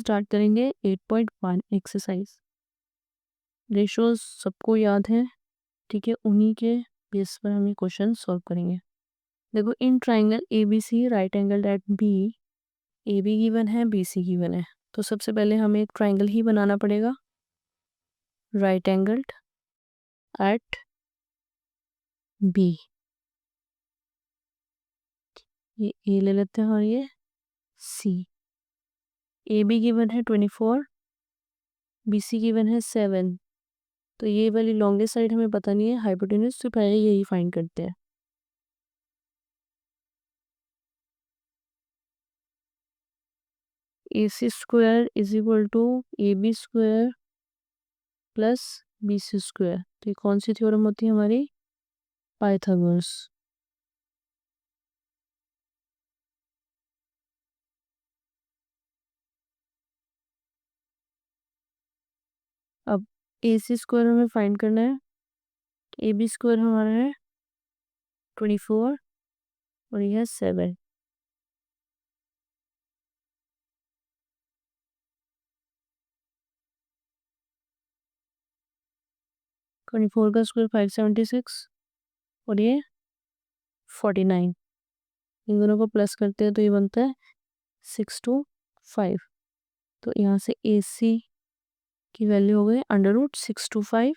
Start करेंगे 8.1 exercise. Ratios सबको याद है, ठीक है, उन्हीं के बेस पर हम ये क्वेश्चन सॉल्व करेंगे। देखो, in triangle A B C right angle at B, A B given है, बी सी गिवन है, तो सबसे पहले हमें एक ट्राइंगल ही बनाना पड़ेगा राइट एंगल्ड एट बी। ये ए ले लेते हैं और ये सी। ए बी गिवन है 24, बी सी गिवन है 7, तो ये वाली लॉन्गेस्ट साइड हमें पता नहीं है, हाइपोटेन्यूज, तो पहले यही फाइंड करते हैं। A C square is equal to A B square plus B C square, तो ये कौन सी थ्योरम होती है हमारी? पाइथागोरस। अब ए सी स्क्वायर हमें फाइंड करना है, ए बी स्क्वायर हमारा है 24 और यह 7। ट्वेंटी फोर का स्क्वायर 576 और ये 49, इन दोनों को प्लस करते हैं तो ये बनता है 625। तो यहाँ से ए सी की वैल्यू हो गई √625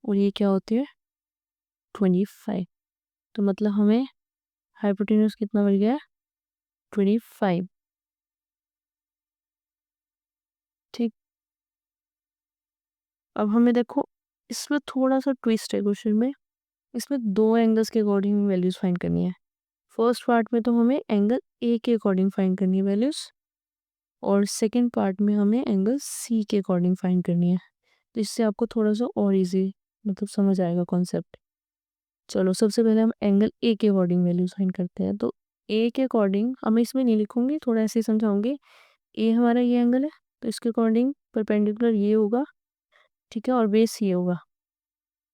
और ये क्या होती है 25। तो मतलब हमें हाइपोटेन्यूज कितना मिल गया? 25। ठीक, अब हमें देखो इसमें थोड़ा सा ट्विस्ट है क्वेश्चन में, इसमें दो एंगल्स के अकॉर्डिंग वैल्यूज फाइंड करनी है। फर्स्ट पार्ट में तो हमें एंगल ए के अकॉर्डिंग फाइंड करनी है वैल्यूज, और सेकंड पार्ट में हमें एंगल सी के अकॉर्डिंग फाइंड करनी है। तो इससे आपको थोड़ा सा और इजी मतलब समझ आएगा कॉन्सेप्ट। चलो, सबसे पहले हम एंगल ए के अकॉर्डिंग वैल्यूज फाइंड करते हैं। तो ए के अकॉर्डिंग मैं इसमें नहीं लिखूंगी, थोड़ा ऐसे ही समझाऊंगी। ए हमारा ये एंगल है, तो इसके अकॉर्डिंग परपेंडिकुलर ये होगा, ठीक है, और बेस ये होगा।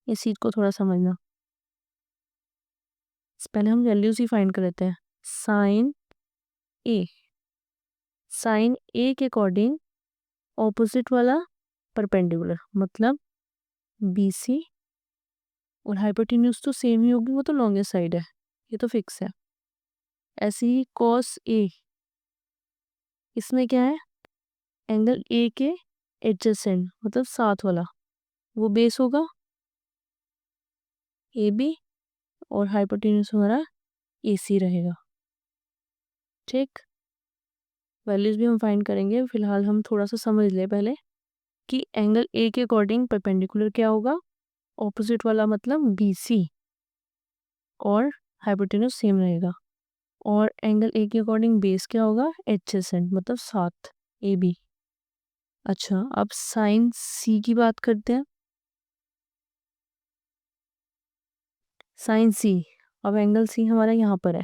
इस चीज को थोड़ा समझना। पहले हम वैल्यूज ही फाइंड कर लेते हैं। साइन ए, साइन ए के अकॉर्डिंग ऑपोजिट वाला परपेंडिकुलर मतलब बी सी, और हाइपोटेन्यूज तो सेम ही होगी, वो तो लॉन्गेस्ट साइड है, ये तो फिक्स है। ऐसे ही कॉस ए, इसमें क्या है? एंगल ए के एडजेसेंट मतलब साथ वाला, वो बेस होगा ए बी, और हाइपोटेन्यूज हमारा ए सी रहेगा। ठीक, वैल्यूज भी हम फाइंड करेंगे, फिलहाल हम थोड़ा सा समझ ले पहले कि एंगल ए के अकॉर्डिंग परपेंडिकुलर क्या होगा, ऑपोजिट वाला मतलब बी सी, और हाइपोटेन्यूज सेम रहेगा। और एंगल ए के अकॉर्डिंग बेस क्या होगा? एडजेसेंट मतलब साथ ए बी। अच्छा, अब साइन सी की बात करते हैं। साइन सी, अब एंगल सी हमारा यहाँ पर है,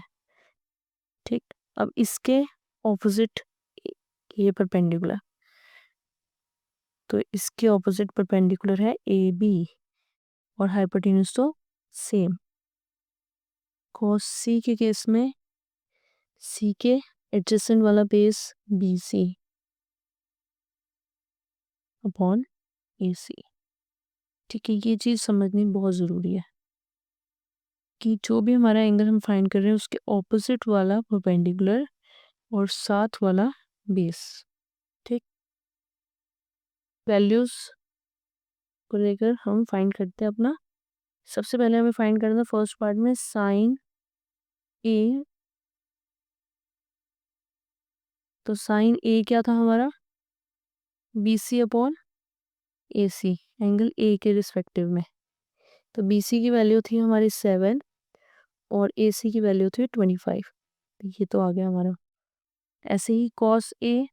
ठीक। अब इसके ऑपोजिट ये परपेंडिकुलर, तो इसके ऑपोजिट परपेंडिकुलर है ए बी, और हाइपोटेन्यूज तो सेम। कॉस सी के केस में सी के एडजेसेंट वाला base B C upon A सी। ठीक है, ये चीज़ समझनी बहुत ज़रूरी है कि जो भी हमारा एंगल हम फाइंड कर रहे हैं उसके ऑपोजिट वाला परपेंडिकुलर और साथ वाला बेस। ठीक, वैल्यूज को लेकर हम फाइंड करते हैं अपना। सबसे पहले हमें फाइंड करना फर्स्ट पार्ट में साइन ए, तो साइन ए क्या था हमारा? B C upon A C, angle A के रिस्पेक्टिव में। तो बी सी की वैल्यू थी हमारी 7 और ए सी की वैल्यू थी 25, तो ये तो आ गया हमारा। ऐसे ही कॉस ए,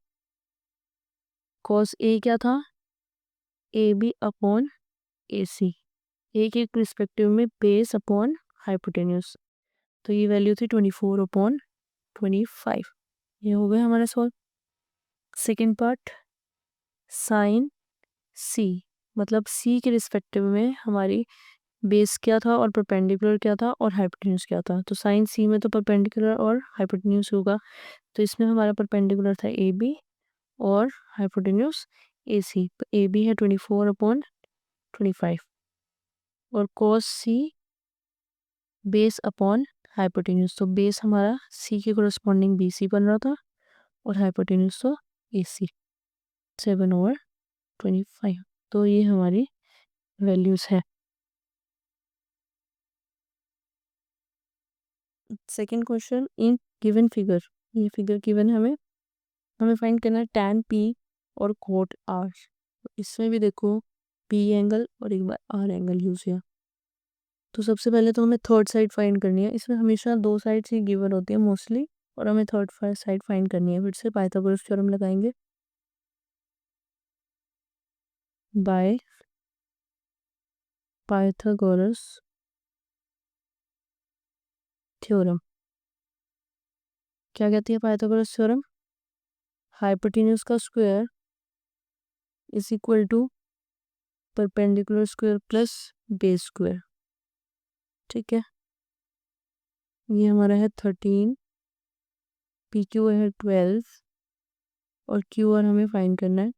कॉस ए क्या था? ए बी अपॉन ए सी, ए के रिस्पेक्टिव में बेस अपॉन हाइपोटेन्यूज, तो ये वैल्यू थी 24 अपॉन 25। ये हो गया हमारा सॉल्व। सेकेंड पार्ट साइन सी, मतलब सी के रिस्पेक्टिव में हमारी बेस क्या था और परपेंडिकुलर क्या था और हाइपोटेन्यूज क्या था। तो साइन सी में तो परपेंडिकुलर और हाइपोटेन्यूज होगा, तो इसमें हमारा परपेंडिकुलर था ए बी और हाइपोटेन्यूज AC। तो AB है 24/25 और cos C base upon hypotenuse. तो बेस हमारा C के कोरस्पॉन्डिंग BC बन रहा था और हाइपोटेन्यूज तो AC 7/25। तो ये हमारी वैल्यूज है। Second question, in given figure, ये फिगर गिवन है हमें फाइंड करना है tan P और cot R। इसमें भी देखो P एंगल और एक बार R एंगल यूज किया। तो सबसे पहले तो हमें थर्ड साइड फाइंड करनी है। इसमें हमेशा दो साइड्स ही गिवन होती है मोस्टली, और हमें थर्ड साइड फाइंड करनी है। फिर से पाइथागोरस थ्योरम लगाएंगे। By Pythagoras theorem. क्या कहती है पाइथागोरस थ्योरम? हाइपोटेन्यूज का square is equal to perpendicular square plus base square. ठीक है, ये हमारा है 13, PQ है 12 और QR हमें फाइंड करना है।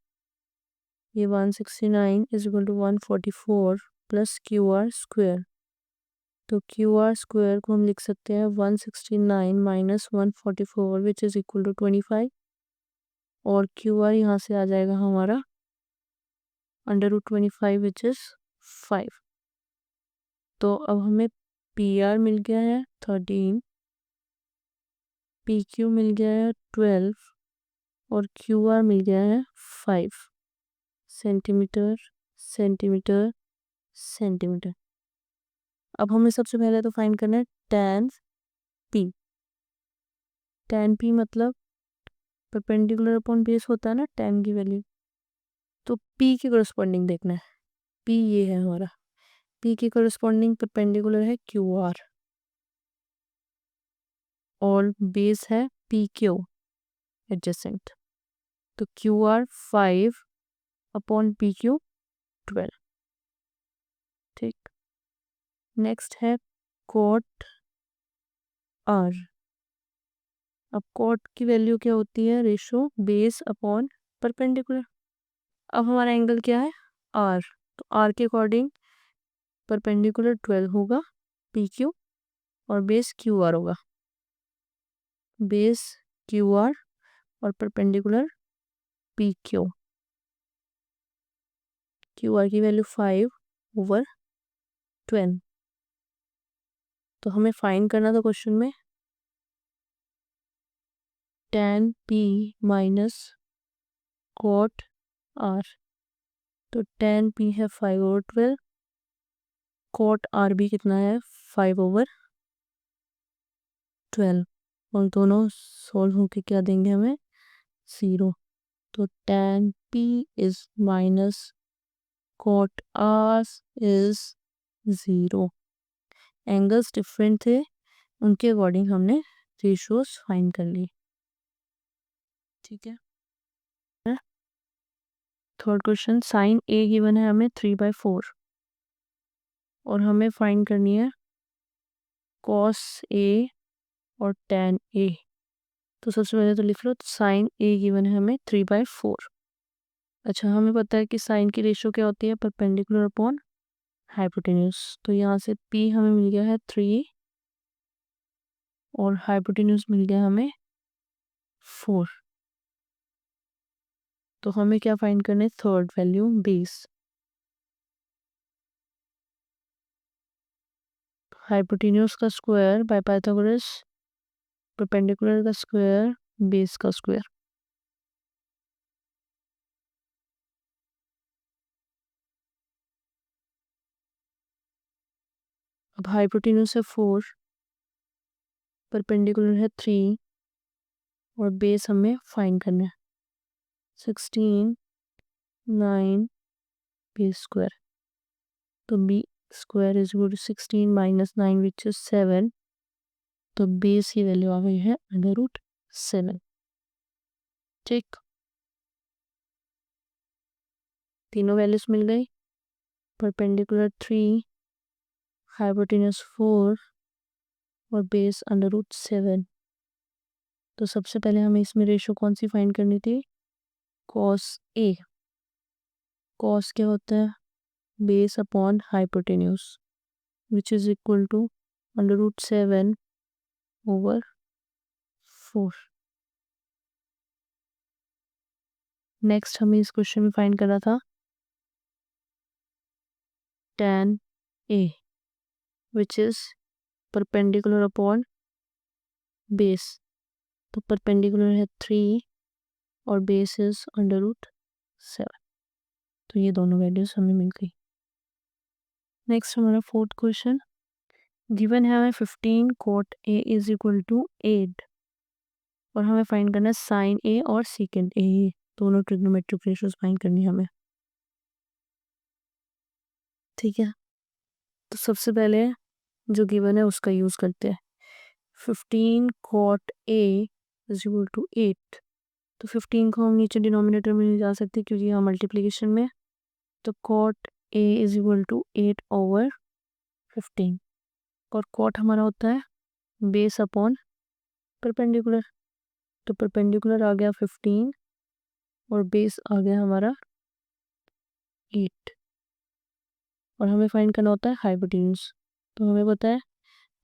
ये 169 is equal to 144 plus QR square. तो QR स्क्वायर को हम लिख सकते हैं 169 minus 144 which is equal to 25, और QR यहाँ से आ जाएगा हमारा √25 विच इज 5। तो अब हमें PR मिल गया है 13, PQ मिल गया है 12 और QR मिल गया है 5 सेंटीमीटर सेंटीमीटर सेंटीमीटर। अब हमें सबसे पहले तो फाइंड करना है tan P। tan P मतलब परपेंडिकुलर अपॉन बेस होता है ना tan की वैल्यू। तो P के कोरस्पॉन्डिंग देखना है। P ये है हमारा, P के कोरस्पॉन्डिंग परपेंडिकुलर है QR और बेस है PQ एडजेसेंट। तो QR 5 अपॉन PQ 12। ठीक, नेक्स्ट है cot R। अब cot की वैल्यू क्या होती है? Ratio base upon perpendicular. अब हमारा एंगल क्या है? R। तो R के अकॉर्डिंग परपेंडिकुलर 12 होगा PQ और बेस QR होगा। बेस QR और परपेंडिकुलर PQ। QR की वैल्यू 5/12। तो हमें फाइंड करना था क्वेश्चन में tan P minus cot R। तो tan P है 5/12, cot R भी कितना है 5/12, और दोनों सोल्व होके क्या देंगे हमें? 0। तो tan P is minus cot R is 0। Angles different थे, उनके अकॉर्डिंग हमने रेशियोज फाइंड कर ली। ठीक है, third question, sine A given है हमें 3/4 और हमें फाइंड करनी है cos A और tan A। तो सबसे पहले तो लिख लो, साइन A गिवन है हमें 3/4। अच्छा, हमें पता है कि साइन की रेशियो क्या होती है? Perpendicular upon hypotenuse. तो यहाँ से P हमें मिल गया है 3 और हाइपोटेन्यूज मिल गया हमें 4। तो हमें क्या फाइंड करना है? Third value base. हाइपोटेन्यूज का स्क्वायर बाय पाइथागोरस, परपेंडिकुलर का स्क्वायर, बेस का स्क्वायर। अब हाइपोटेन्यूज है 4, परपेंडिकुलर है 3 और बेस हमें फाइंड करना है 16, 9 बेस स्क्वायर। तो B square is equal to 16 minus 9 which is 7। तो बेस की वैल्यू आ गई है √7। ठीक, तीनों वैल्यूज मिल गई। परपेंडिकुलर 3, हाइपोटेन्यूज 4 और बेस √7। तो सबसे पहले हमें इसमें रेशो कौन सी फाइंड करनी थी? कॉस ए, कॉस क्या होता है, base upon hypotenuse which is equal to √7/4। Next हमें इस क्वेश्चन में फाइंड करना था tan A which is perpendicular upon base. तो परपेंडिकुलर है 3 और बेस इज √7। तो ये दोनों वैल्यूज हमें मिल गई। नेक्स्ट हमारा फोर्थ क्वेश्चन, गिवन है हमें 15 cot A is equal to 8 और हमें फाइंड करना है साइन A और सीकेंड A, दोनों ट्रिग्नोमेट्रिक रेशियोज फाइंड करनी है हमें। ठीक है, तो सबसे पहले जो गिवन है उसका यूज करते हैं। 15 cot A is equal to 8, तो 15 को हम नीचे डिनोमिनेटर में ले जा सकते क्योंकि यहाँ मल्टीप्लीकेशन में। तो cot A is equal to 8/15 और cot हमारा होता है बेस अपॉन परपेंडिकुलर। तो परपेंडिकुलर आ गया 15 और बेस आ गया हमारा 8 और हमें फाइंड करना होता है हाइपोटेन्यूज। तो हमें पता है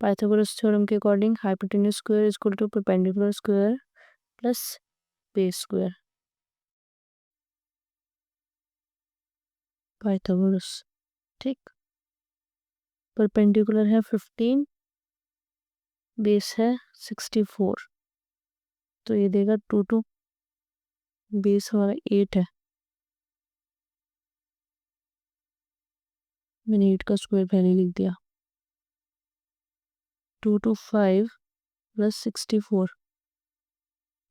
पाइथागोरस थ्योरम के according hypotenuse square is equal to perpendicular square plus base square. Pythagoras, ठीक, परपेंडिकुलर है 15, बेस है 64, तो ये देगा 2, बेस हमारा 8 है, मैंने 8 का स्क्वायर पहले लिख दिया। 2 5 प्लस 64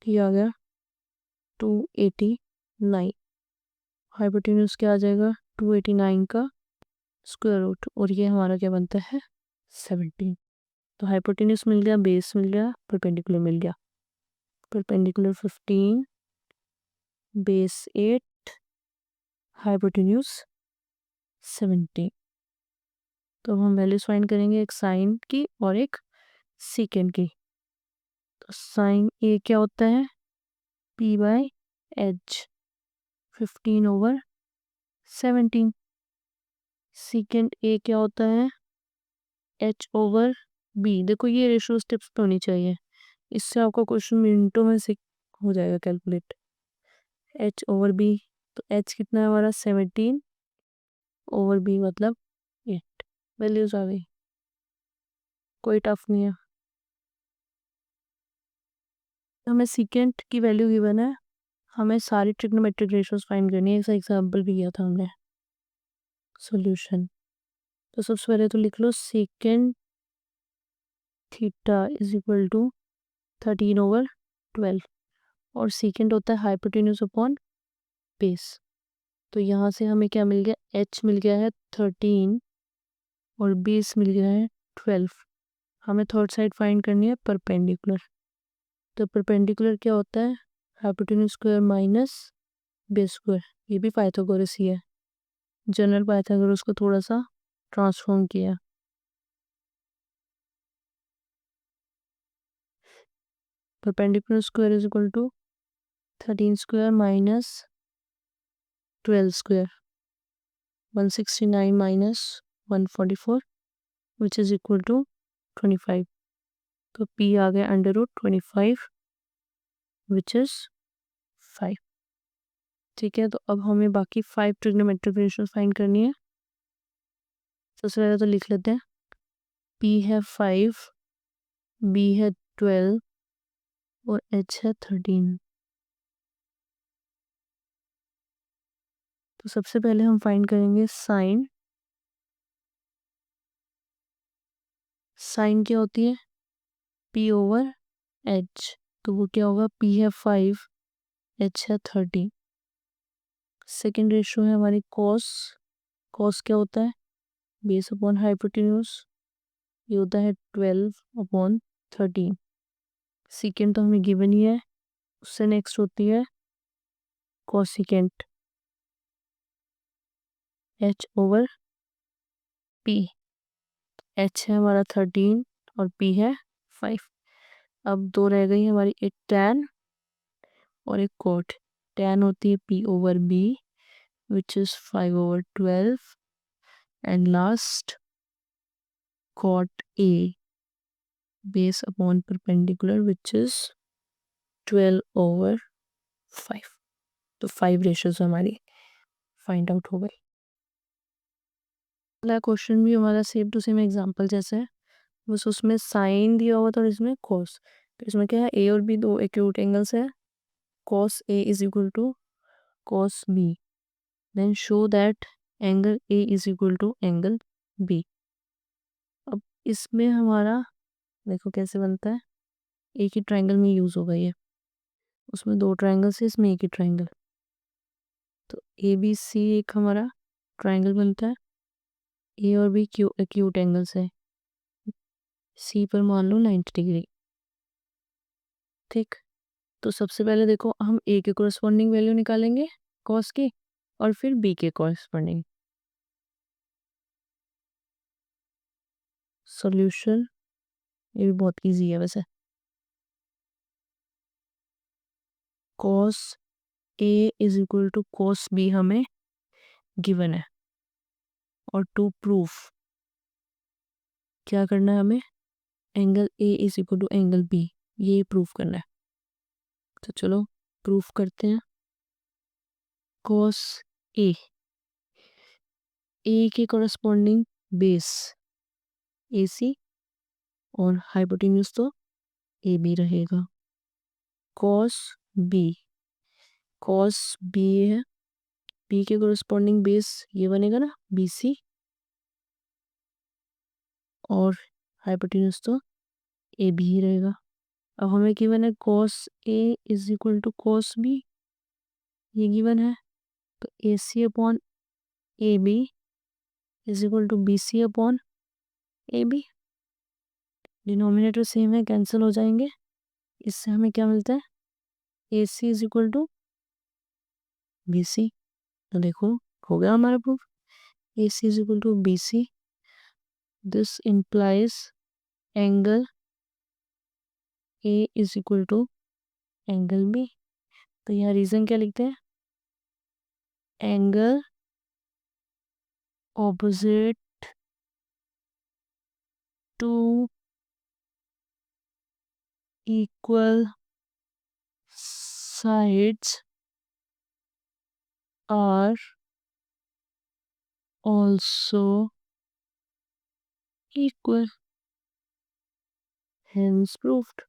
ये आ गया 289। हाइपोटेन्यूज क्या आ जाएगा 289 का स्क्वायर रूट और ये हमारा क्या बनता है 17। तो हाइपोटेन्यूज मिल गया, बेस मिल गया, परपेंडिकुलर मिल गया। Perpendicular 15, base 8, hypotenuse 17। तो हम वैल्यूज फाइंड करेंगे एक साइन की और एक सीकेंड की। तो साइन ए क्या होता है P/H 15/17। सीकेंड ए क्या होता है H/B। देखो ये रेशियो स्टेप्स पे होनी चाहिए, इससे आपका क्वेश्चन मिनटों में से हो जाएगा कैलकुलेट। H/B, तो H कितना है हमारा 17/B मतलब 8। वैल्यूज आ गई, कोई टफ नहीं है। हमें सीकेंट की वैल्यू गिवन है, हमें सारी ट्रिग्नोमेट्रिक रेशियोज फाइंड करनी है। ऐसा एग्जाम्पल भी किया था हमने। सॉल्यूशन, तो सबसे पहले तो लिख लो secant theta is equal to 13/12 और सीकेंट होता है हाइपोटेन्यूज अपॉन बेस। तो यहाँ से हमें क्या मिल गया, H मिल गया है 13 और बेस मिल गया है 12। हमें थर्ड साइड फाइंड करनी है परपेंडिकुलर। तो परपेंडिकुलर क्या होता है hypotenuse square minus base square. ये भी पाइथागोरस ही है, जनरल पाइथागोरस को थोड़ा सा ट्रांसफॉर्म किया। Perpendicular square is equal to 13 square minus 12 square 169 minus 144 which is equal to 25। तो P आ गया √25 विच इज 5। ठीक है, तो अब हमें बाकी 5 ट्रिग्नोमेट्रिक रेशियोज फाइंड करनी है। सबसे पहले तो लिख लेते हैं, P है 5, B है 12 और H है 13। तो सबसे पहले हम फाइंड करेंगे साइन। साइन क्या होती है P/H, तो वो क्या होगा P है 5, H है 13। सेकेंड रेशियो है हमारी कॉस। कॉस क्या होता है बेस अपॉन हाइपोटेन्यूज, ये होता है 12/13। सेकेंड तो हमें गिवन ही है, उससे नेक्स्ट होती है कोसिकेंट H/P। H है हमारा 13 और P है 5। अब दो रह गई हमारी, एक tan और एक cot। tan होती है P/B which is 5/12 and last cot A base upon perpendicular which is 12/5। तो 5 रेशियोज हमारी फाइंड आउट हो गई। अगला क्वेश्चन भी हमारा सेम टू सेम एग्जांपल जैसा है, बस उसमें साइन दिया हुआ था और इसमें कॉस। तो इसमें क्या है, ए और बी दो एक्यूट एंगल्स है, cos A is equal to cos B, then show that angle A is equal to angle B। अब इसमें हमारा देखो कैसे बनता है, एक ही ट्रायंगल में यूज होगा ये, उसमें दो ट्रायंगल से इसमें एक ही ट्रायंगल, तो ए बी सी एक हमारा ट्रायंगल बनता है, ए और बी एक्यूट एंगल्स है, सी पर मान लो 90 डिग्री। ठीक, तो सबसे पहले देखो हम ए के कोरस्पॉन्डिंग वैल्यू निकालेंगे कॉस की, और फिर बी के कोरस्पॉन्डिंग। सॉल्यूशन ये भी बहुत इजी है वैसे। cos A is equal to cos B हमें गिवन है, और टू प्रूफ क्या करना है हमें, angle A is equal to angle B, ये प्रूफ करना है। तो चलो प्रूफ करते हैं। cos A, A के कोरस्पॉन्डिंग बेस AC और हाइपोटेन्यूज तो AB रहेगा। cos B, cos B है, B के कोरस्पॉन्डिंग बेस ये बनेगा ना BC, और हाइपोटेन्यूज तो AB ही रहेगा। अब हमें गिवन है cos A is equal to cos B, ये गिवन है, तो AC upon AB is equal to BC upon AB। Denominator same है, कैंसिल हो जाएंगे, इससे हमें क्या मिलता है, AC is equal to BC। तो देखो हो गया हमारा proof, AC is equal to BC, this implies angle A is equal to angle B। तो यहाँ रीजन क्या लिखते हैं, angle opposite to equal sides are also equal, hence proved।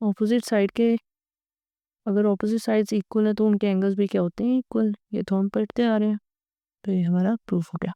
Opposite side के, अगर ऑपोजिट साइड्स इक्वल है तो उनके एंगल्स भी क्या होते हैं, इक्वल। ये तो हम पढ़ते आ रहे हैं, तो ये हमारा प्रूफ हो गया।